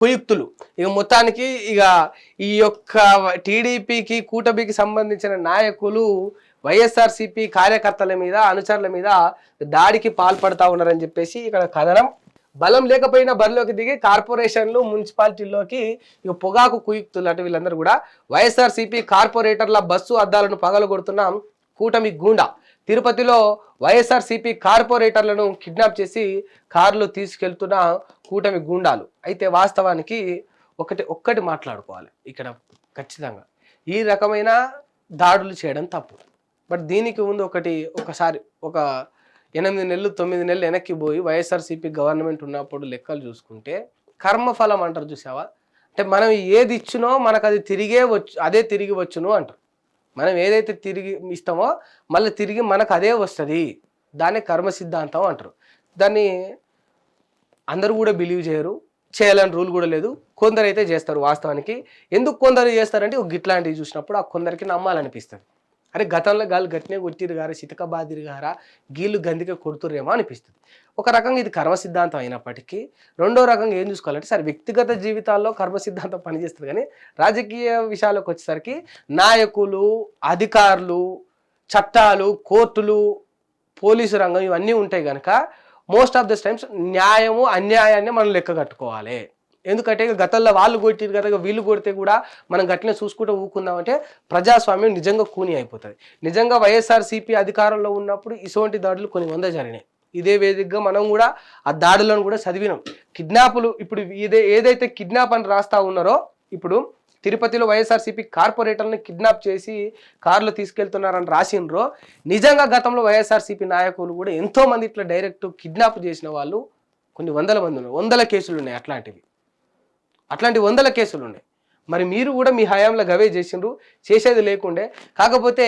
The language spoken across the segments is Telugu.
కుయుక్తులు ఇక మొత్తానికి ఇక ఈ యొక్క టీడీపీకి కూటమికి సంబంధించిన నాయకులు వైఎస్ఆర్సీపీ కార్యకర్తల మీద అనుచరుల మీద దాడికి పాల్పడతా ఉన్నారని చెప్పేసి ఇక్కడ కథనం. బలం లేకపోయినా బరిలోకి దిగి కార్పొరేషన్లు మున్సిపాలిటీల్లోకి ఇక పొగాకు కుయుక్తులు అంటే వీళ్ళందరూ కూడా వైఎస్ఆర్సీపీ కార్పొరేటర్ల బస్సు అద్దాలను పగలగొడుతున్న కూటమి గూండా. తిరుపతిలో వైఎస్ఆర్సీపీ కార్పొరేటర్లను కిడ్నాప్ చేసి కారులో తీసుకెళ్తున్న కూటమి గూండాలు. అయితే వాస్తవానికి ఒక్కటి మాట్లాడుకోవాలి ఇక్కడ ఖచ్చితంగా, ఈ రకమైన దాడులు చేయడం తప్పు. బట్ దీనికి ముందు ఒకసారి ఒక 8 నెలలు 9 నెలలు వెనక్కి పోయి వైఎస్ఆర్సీపీ గవర్నమెంట్ ఉన్నప్పుడు లెక్కలు చూసుకుంటే కర్మఫలం అంటారు చూసావా, అంటే మనం ఏది ఇచ్చినో మనకు అది అదే తిరిగి వచ్చును అంటారు. మనం ఏదైతే తిరిగి ఇస్తామో మళ్ళీ తిరిగి మనకు అదే వస్తుంది, దాన్ని కర్మ సిద్ధాంతం అంటారు. దాన్ని అందరూ కూడా బిలీవ్ చేయరు, చేయాలని రూల్ కూడా లేదు. కొందరు అయితే చేస్తారు. వాస్తవానికి ఎందుకు కొందరు చేస్తారంటే గిట్లాంటివి చూసినప్పుడు ఆ కొందరికి నమ్మాలనిపిస్తుంది. అరే గతంలో గాలు గట్టినే కొట్టిరు గారా, చితక బాదిరు గారా, గీళ్ళు గందిగా కొడుతురేమో అనిపిస్తుంది. ఒక రకంగా ఇది కర్మ సిద్ధాంతం అయినప్పటికీ రెండో రకంగా ఏం చూసుకోవాలంటే సరే వ్యక్తిగత జీవితాల్లో కర్మ సిద్ధాంతం పనిచేస్తుంది, కానీ రాజకీయ విషయాలకు వచ్చేసరికి నాయకులు, అధికారులు, చట్టాలు, కోర్టులు, పోలీసు రంగం ఇవన్నీ ఉంటాయి కనుక మోస్ట్ ఆఫ్ ద టైమ్స్ న్యాయము అన్యాయాన్ని మనం లెక్క కట్టుకోవాలి. ఎందుకంటే గతంలో వాళ్ళు కొట్టిరు కదా, వీళ్ళు కొడితే కూడా మనం గట్టినే చూసుకుంటూ ఊకుందామంటే ప్రజాస్వామ్యం నిజంగా కూని అయిపోతుంది. నిజంగా వైఎస్ఆర్సీపీ అధికారంలో ఉన్నప్పుడు ఇటువంటి దాడులు కొన్ని 100 జరిగినాయి. ఇదే వేదికగా మనం కూడా ఆ దాడులను కూడా చదివినాం. కిడ్నాపులు ఇప్పుడు ఏదైతే కిడ్నాప్ అని రాస్తా ఉన్నారో, ఇప్పుడు తిరుపతిలో వైఎస్ఆర్సీపీ కార్పొరేటర్ని కిడ్నాప్ చేసి కారులో తీసుకెళ్తున్నారని రాసినరో, నిజంగా గతంలో వైఎస్ఆర్సీపీ నాయకులు కూడా ఎంతో మంది ఇట్లా డైరెక్ట్ కిడ్నాప్ చేసిన వాళ్ళు కొన్ని 100 మంది ఉన్నారు. 100 కేసులు ఉన్నాయి. అట్లాంటి 100 కేసులు ఉన్నాయి. మరి మీరు కూడా మీ హయాంలో గవే చేసిండ్రు, చేసేది లేకుండే. కాకపోతే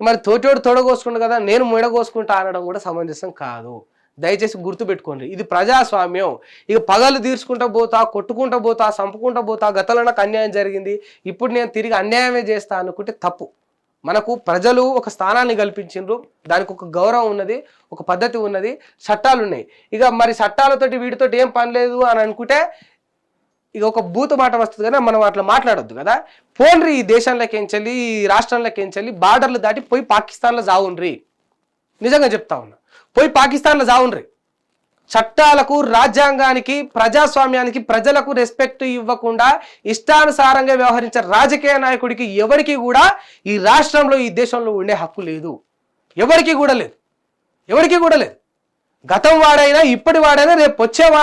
మరి తోటోడు తొడగోసుకుంటు కదా నేను మెడగోసుకుంటా అనడం కూడా సమంజసం కాదు. దయచేసి గుర్తుపెట్టుకోండి, ఇది ప్రజాస్వామ్యం. ఇక పగలు తీర్చుకుంటూ పోతా, కొట్టుకుంటూ పోతా, చంపుకుంటూ పోతా, గతంలో నాకు అన్యాయం జరిగింది ఇప్పుడు నేను తిరిగి అన్యాయమే చేస్తా అనుకుంటే తప్పు. మనకు ప్రజలు ఒక స్థానాన్ని కల్పించిండ్రు, దానికి ఒక గౌరవం ఉన్నది, ఒక పద్ధతి ఉన్నది, చట్టాలు ఉన్నాయి. ఇక మరి చట్టాలతోటి వీటితోటి ఏం పని లేదు అని అనుకుంటే ఇక ఒక బూతు మాట వస్తుంది కదా, మనం అట్లా మాట్లాడొద్దు కదా. పోన్రి ఈ దేశంలోకి ఎంచెల్లి, ఈ రాష్ట్రంలోకి ఎంచెల్లి బార్డర్లు దాటి పోయి పాకిస్తాన్లో జావుండ్రి. నిజంగా చెప్తా ఉన్నా, పోయి పాకిస్తాన్లో జావుండ్రి. చట్టాలకు, రాజ్యాంగానికి, ప్రజాస్వామ్యానికి, ప్రజలకు రెస్పెక్ట్ ఇవ్వకుండా ఇష్టానుసారంగా వ్యవహరించే రాజకీయ నాయకుడికి ఎవరికి కూడా ఈ రాష్ట్రంలో, ఈ దేశంలో ఉండే హక్కు లేదు. ఎవరికి కూడా లేదు. గతం వాడైనా, ఇప్పటి వాడైనా, రేపు వచ్చేవాడైనా